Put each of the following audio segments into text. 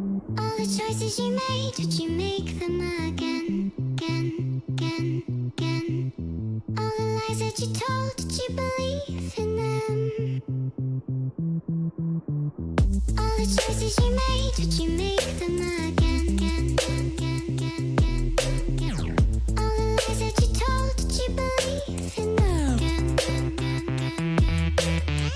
All the choices you made, would you make them again, again, again, again? All the lies that you told, did you believe in them? All the choices you made, would you make them again, again, again, again, again, again? All the lies that you told, did you believe in them? Again, again, again, again, again.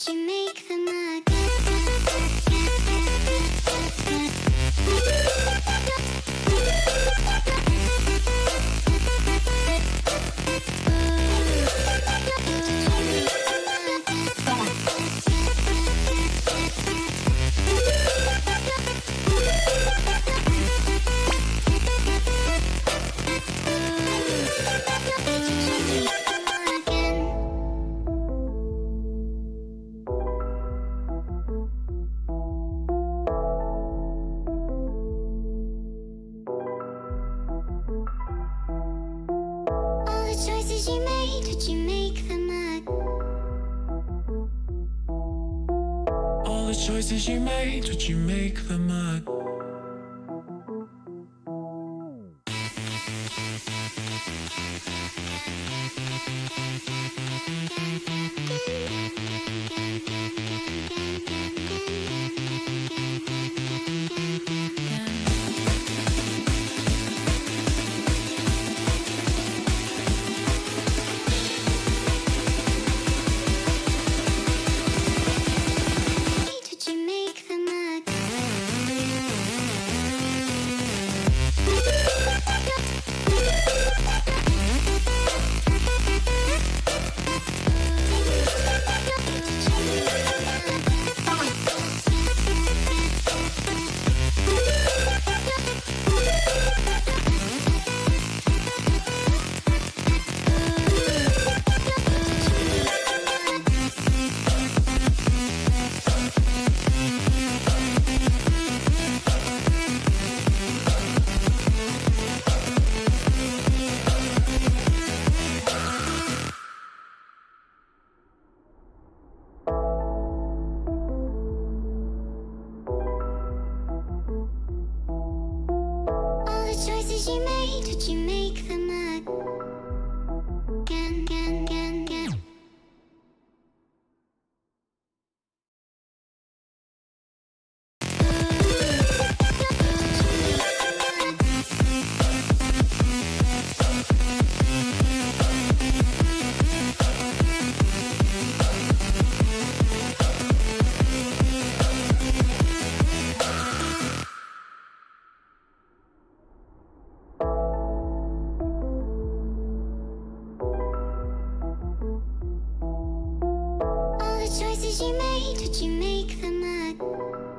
You make them choices you made, would you make them again? All the choices you made, would you make them again? Would you make them again? All the choices you made, would you make them again, again, again, again? All the choices you made, would you make them again?